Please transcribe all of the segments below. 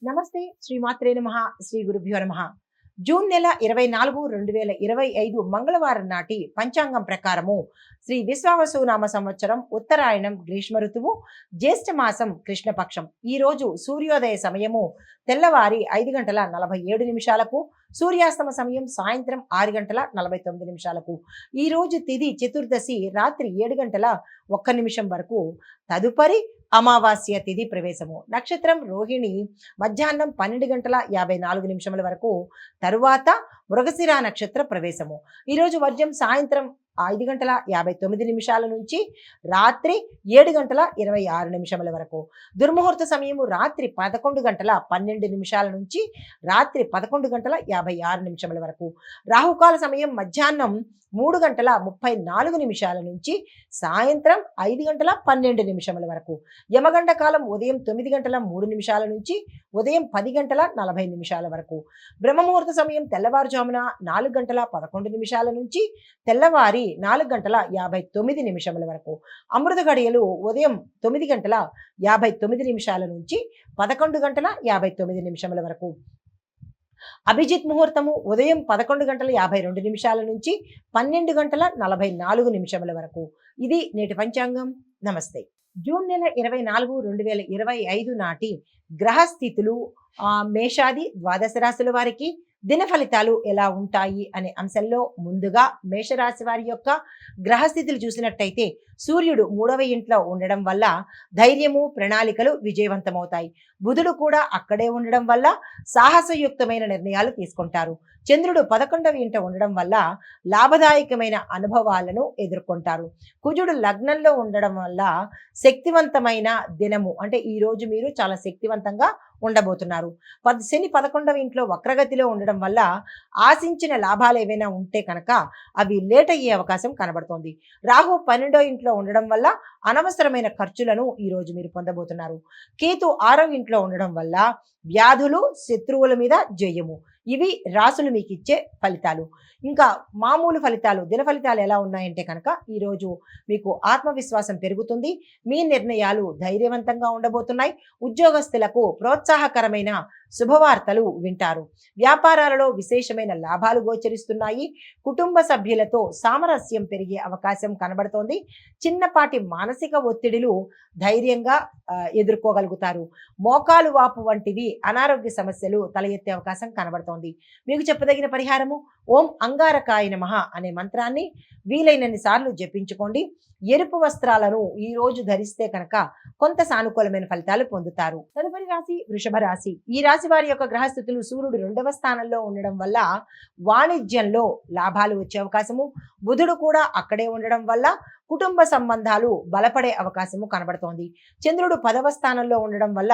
నమస్తే శ్రీమాత్రే నమః. శ్రీ గురుభ్యో నమః. జూన్ నెల 24 2025 మంగళవారం నాటి పంచాంగం ప్రకారము శ్రీ విశ్వావసునామ సంవత్సరం ఉత్తరాయణం గ్రీష్మ ఋతువు జ్యేష్ఠ మాసం కృష్ణపక్షం. ఈ రోజు సూర్యోదయ సమయము తెల్లవారి 5 గంటల 47 నిమిషాలకు, సూర్యాస్తమ సమయం సాయంత్రం 6 గంటల 49 నిమిషాలకు. ఈ రోజు తిథి చతుర్దశి రాత్రి 7 గంటల 1 నిమిషం వరకు. తదుపరి అమావాస్య తిథి ప్రవేశము. నక్షత్రం రోహిణి మధ్యాహ్నం 12 గంటల 54 నిమిషముల వరకు. తరువాత మృగశిర నక్షత్ర ప్రవేశము. ఈరోజు వర్జం సాయంత్రం 5 గంటల 59 నిమిషాల నుంచి రాత్రి 7 గంటల 26 నిమిషముల వరకు. దుర్ముహూర్త సమయము రాత్రి 11 గంటల 12 నిమిషాల నుంచి రాత్రి 11 గంటల 56 నిమిషముల వరకు. రాహుకాల సమయం మధ్యాహ్నం 3 గంటల 34 నిమిషాల నుంచి సాయంత్రం 5 గంటల 12 నిమిషముల వరకు. యమగండ కాలం ఉదయం 9 గంటల 3 నిమిషాల నుంచి ఉదయం 10 గంటల 40 నిమిషాల వరకు. బ్రహ్మముహూర్త సమయం తెల్లవారుజామున 4 గంటల 11 నిమిషాల నుంచి తెల్లవారి 4 గంటల 59 నిమిషముల వరకు. అమృత గడియలు ఉదయం 9 గంటల 59 నిమిషాల నుంచి 11 గంటల 59 నిమిషముల వరకు. అభిజిత్ ముహూర్తము ఉదయం 11 గంటల 52 నిమిషాల నుంచి 12 గంటల 44 నిమిషముల వరకు. ఇది నేటి పంచాంగం. నమస్తే. జూన్ నెల 24 2025 నాటి గ్రహస్థితులు మేషాది ద్వాదశ రాశుల వారికి దిన ఫలితాలు ఎలా ఉంటాయి అనే అంశంలో ముందుగా మేషరాశి వారి యొక్క గ్రహస్థితులు చూసినట్టయితే సూర్యుడు 3వ ఇంట్లో ఉండడం వల్ల ధైర్యము, ప్రణాళికలు విజయవంతమవుతాయి. బుధుడు కూడా అక్కడే ఉండడం వల్ల సాహసయుక్తమైన నిర్ణయాలు తీసుకుంటారు. చంద్రుడు 11వ ఇంట ఉండడం వల్ల లాభదాయకమైన అనుభవాలను ఎదుర్కొంటారు. కుజుడు లగ్నంలో ఉండడం వల్ల శక్తివంతమైన దినము, అంటే ఈ రోజు మీరు చాలా శక్తివంతంగా ఉండబోతున్నారు. శని 11వ ఇంట్లో వక్రగతిలో ఉండడం వల్ల ఆశించిన లాభాలు ఏవైనా ఉంటే కనుక అవి లేట్ అయ్యే అవకాశం కనబడుతోంది. రాహు 12వ ఇంట్లో ఉండడం వల్ల అనవసరమైన ఖర్చులను ఈ రోజు మీరు పొందబోతున్నారు. కేతు 6వ ఇంట్లో ఉండడం వల్ల వ్యాధులు, శత్రువుల మీద జయము. ఇవి రాసులు మీకు ఇచ్చే ఫలితాలు. ఇంకా మామూలు ఫలితాలు, దిన ఫలితాలు ఎలా ఉన్నాయంటే కనుక ఈరోజు మీకు ఆత్మవిశ్వాసం పెరుగుతుంది. మీ నిర్ణయాలు ధైర్యవంతంగా ఉండబోతున్నాయి. ఉద్యోగస్తులకు ప్రోత్సాహకరమైన శుభవార్తలు వింటారు. వ్యాపారాలలో విశేషమైన లాభాలు గోచరిస్తున్నాయి. కుటుంబ సభ్యులతో సామరస్యం పెరిగే అవకాశం కనబడుతోంది. చిన్నపాటి మానసిక ఒత్తిడిలు ధైర్యంగా ఎదుర్కోగలుగుతారు. మోకాలు వాపు వంటివి అనారోగ్య సమస్యలు తల ఎత్తే అవకాశం కనబడుతోంది. మీకు చెప్పదగిన పరిహారము ఓం అంగారకాయ నమః అనే మంత్రాన్ని వీలైనన్ని సార్లు జపించుకోండి. ఎరుపు వస్త్రాలను ఈ రోజు ధరిస్తే కనుక కొంత సానుకూలమైన ఫలితాలు పొందుతారు. తదుపరి రాశి వృషభ రాశి. ఈ రాశి వారి యొక్క గ్రహస్థితులు సూర్యుడు 2వ స్థానంలో ఉండడం వల్ల వాణిజ్యంలో లాభాలు వచ్చే అవకాశము, బుధుడు కూడా అక్కడే ఉండడం వల్ల కుటుంబ సంబంధాలు బలపడే అవకాశము కనబడుతోంది. చంద్రుడు 10వ స్థానంలో ఉండడం వల్ల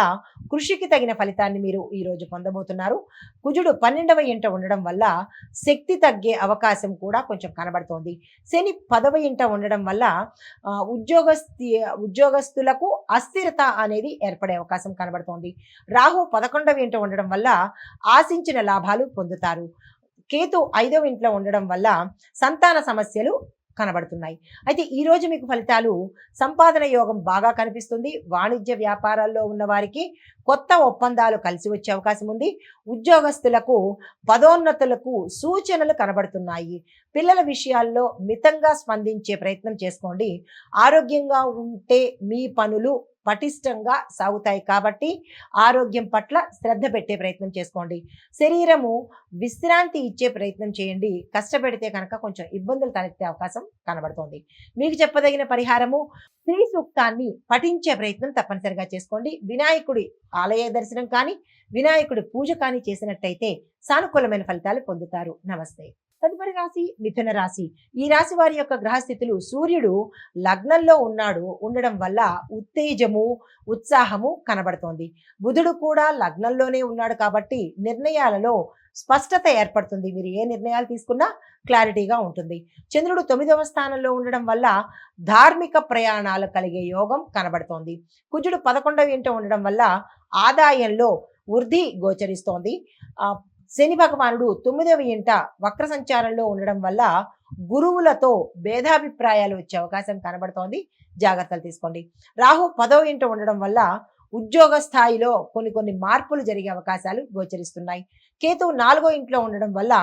కృషికి తగిన ఫలితాన్ని మీరు ఈ రోజు పొందబోతున్నారు. కుజుడు 12వ ఇంట ఉండడం వల్ల శక్తి తగ్గే అవకాశం కూడా కొంచెం కనబడుతోంది. శని 10వ ఇంట ఉండడం వల్ల ఉద్యోగస్తులకు అస్థిరత అనేది ఏర్పడే అవకాశం కనబడుతోంది. రాహు 11వ ఇంట ఉండడం వల్ల ఆశించిన లాభాలు పొందుతారు. కేతు 5వ ఇంట్లో ఉండడం వల్ల సంతాన సమస్యలు కనబడుతున్నాయి. అయితే ఈ రోజు మీకు ఫలితాలు సంపాదన యోగం బాగా కనిపిస్తుంది. వాణిజ్య వ్యాపారాల్లో ఉన్న వారికి కొత్త ఒప్పందాలు కలిసి వచ్చే అవకాశం ఉంది. ఉద్యోగస్తులకు పదోన్నతులకు సూచనలు కనబడుతున్నాయి. పిల్లల విషయాల్లో మితంగా స్పందించే ప్రయత్నం చేసుకోండి. ఆరోగ్యంగా ఉంటే మీ పనులు పటిష్టంగా సాగుతాయి కాబట్టి ఆరోగ్యం పట్ల శ్రద్ధ పెట్టే ప్రయత్నం చేసుకోండి. శరీరము విశ్రాంతి ఇచ్చే ప్రయత్నం చేయండి. కష్టపెడితే కనుక కొంచెం ఇబ్బందులు తలెత్తే అవకాశం కనబడుతోంది. మీకు చెప్పదగిన పరిహారము శ్రీ సూక్తాన్ని పఠించే ప్రయత్నం తప్పనిసరిగా చేసుకోండి. వినాయకుడి ఆలయ దర్శనం కానీ వినాయకుడి పూజ కానీ చేసినట్టయితే సానుకూలమైన ఫలితాలు పొందుతారు. నమస్తే. తదుపరి రాశి మిథున రాశి. ఈ రాశి వారి యొక్క గ్రహస్థితులు సూర్యుడు లగ్నంలో ఉండడం వల్ల ఉత్తేజము, ఉత్సాహము కనబడుతోంది. బుధుడు కూడా లగ్నంలోనే ఉన్నాడు కాబట్టి నిర్ణయాలలో స్పష్టత ఏర్పడుతుంది. మీరు ఏ నిర్ణయాలు తీసుకున్నా క్లారిటీగా ఉంటుంది. చంద్రుడు 9వ స్థానంలో ఉండడం వల్ల ధార్మిక ప్రయాణాలు కలిగే యోగం కనబడుతోంది. కుజుడు 11వ ఇంట ఉండడం వల్ల ఆదాయంలో వృద్ధి గోచరిస్తోంది. శని భగవానుడు 9వ ఇంట వక్ర సంచారంలో ఉండడం వల్ల గురువులతో భేదాభిప్రాయాలు వచ్చే అవకాశం కనబడుతోంది. జాగ్రత్తలు తీసుకోండి. రాహు 10వ ఇంట ఉండడం వల్ల ఉద్యోగ స్థాయిలో కొన్ని మార్పులు జరిగే అవకాశాలు గోచరిస్తున్నాయి. కేతు 4వ ఇంట్లో ఉండడం వల్ల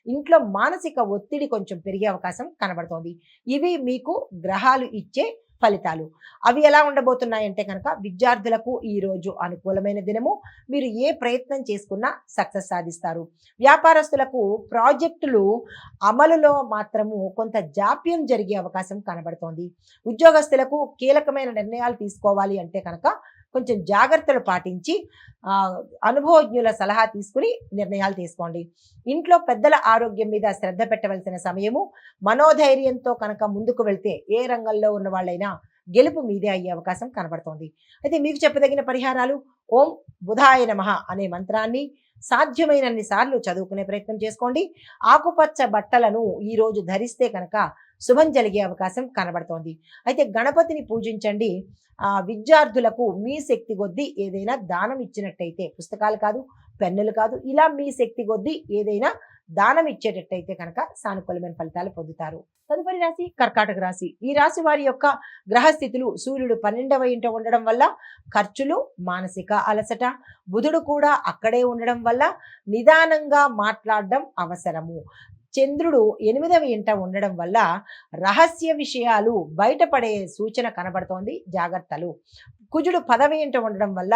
ఇంట్లో మానసిక ఒత్తిడి కొంచెం పెరిగే అవకాశం కనబడుతోంది. ఇవి మీకు గ్రహాలు ఇచ్చే ఫలితాలు. అవి ఎలా ఉండబోతున్నాయంటే కనుక విద్యార్థులకు ఈ రోజు అనుకూలమైన దినము. మీరు ఏ ప్రయత్నం చేసుకున్నా సక్సెస్ సాధిస్తారు. వ్యాపారస్తులకు ప్రాజెక్టులు అమలులో మాత్రము కొంత జాప్యం జరిగే అవకాశం కనబడుతోంది. ఉద్యోగస్తులకు కీలకమైన నిర్ణయాలు తీసుకోవాలి అంటే కనుక కొంచెం జాగ్రత్తలు పాటించి అనుభవజ్ఞుల సలహా తీసుకుని నిర్ణయాలు తీసుకోండి. ఇంట్లో పెద్దల ఆరోగ్యం మీద శ్రద్ధ పెట్టవలసిన సమయము. మనోధైర్యంతో కనుక ముందుకు వెళ్తే ఏ రంగంలో ఉన్న వాళ్ళైనా గెలుపు మీదే అయ్యే అవకాశం కనబడుతోంది. అయితే మీకు చెప్పదగిన పరిహారాలు ఓం బుధాయ నమః అనే మంత్రాన్ని సాధ్యమైనన్ని సార్లు చదువుకునే ప్రయత్నం చేసుకోండి. ఆకుపచ్చ బట్టలను ఈ రోజు ధరిస్తే కనుక శుభం జరిగే అవకాశం కనబడుతోంది. అయితే గణపతిని పూజించండి. విద్యార్థులకు మీ శక్తి కొద్దీ ఏదైనా దానం ఇచ్చినట్టయితే, పుస్తకాలు కాదు, పెన్నులు కాదు, ఇలా మీ శక్తి కొద్దీ ఏదైనా దానం ఇచ్చేటట్టయితే కనుక సానుకూలమైన ఫలితాలు పొందుతారు. తదుపరి రాశి కర్కాటక రాశి. ఈ రాశి వారి యొక్క గ్రహస్థితులు సూర్యుడు 12వ ఇంట ఉండడం వల్ల ఖర్చులు, మానసిక అలసట, బుధుడు కూడా అక్కడే ఉండడం వల్ల నిదానంగా మాట్లాడడం అవసరము. చంద్రుడు 8వ ఇంట ఉండడం వల్ల రహస్య విషయాలు బయటపడే సూచన కనబడుతోంది, జాగ్రత్తలు. కుజుడు 10వ ఇంట ఉండడం వల్ల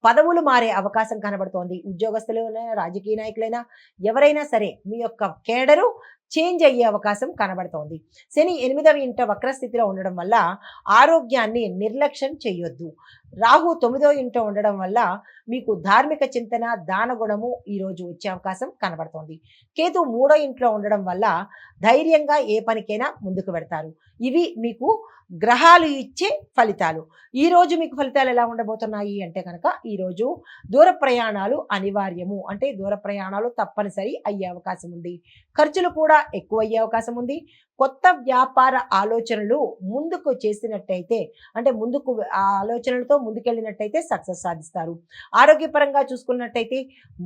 పదవులు మారే అవకాశం కనబడుతోంది. ఉద్యోగస్తులైనా, రాజకీయ నాయకులైనా, ఎవరైనా సరే మీ యొక్క కేడరు చేంజ్ అయ్యే అవకాశం కనబడుతోంది. శని 8వ ఇంట వక్రస్థితిలో ఉండడం వల్ల ఆరోగ్యాన్ని నిర్లక్ష్యం చేయొద్దు. రాహు 9వ ఇంట ఉండడం వల్ల మీకు ధార్మిక చింతన, దాన గుణము ఈరోజు వచ్చే అవకాశం కనబడుతోంది. కేతు 3వ ఇంట్లో ఉండడం వల్ల ధైర్యంగా ఏ పనికైనా ముందుకు పెడతారు. ఇవి మీకు గ్రహాలు ఇచ్చే ఫలితాలు. ఈ రోజు మీకు ఫలితాలు ఎలా ఉండబోతున్నాయి అంటే కనుక ఈరోజు దూర ప్రయాణాలు అనివార్యము, అంటే దూర ప్రయాణాలు తప్పనిసరి అయ్యే అవకాశం ఉంది. ఖర్చులు కూడా ఎక్కువ అయ్యే అవకాశం ఉంది. కొత్త వ్యాపార ఆలోచనలు ముందుకు చేసినట్టయితే, అంటే ముందుకు ఆ ఆలోచనలతో ముందుకెళ్ళినట్టయితే సక్సెస్ సాధిస్తారు. ఆరోగ్యపరంగా చూసుకున్నట్టయితే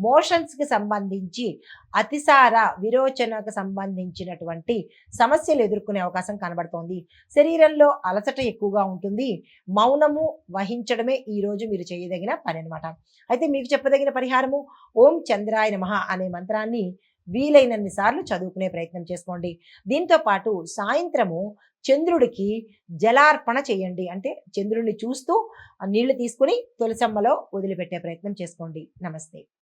మోషన్స్కి సంబంధించి అతిసార విరోచనకు సంబంధించినటువంటి సమస్యలు ఎదుర్కొనే అవకాశం కనబడుతోంది. శరీరంలో అలసట ఎక్కువగా ఉంటుంది. మౌనము వహించడమే ఈ రోజు మీరు చేయదగిన పని అనమాట. అయితే మీకు చెప్పదగిన పరిహారము ఓం చంద్రాయ నమః అనే మంత్రాన్ని వీలైనన్ని సార్లు చదువుకునే ప్రయత్నం చేసుకోండి. దీంతో పాటు సాయంత్రము చంద్రుడికి జలార్పణ చేయండి. అంటే చంద్రుడిని చూస్తూ నీళ్లు తీసుకుని తులసమ్మలో వదిలిపెట్టే ప్రయత్నం చేసుకోండి. నమస్తే.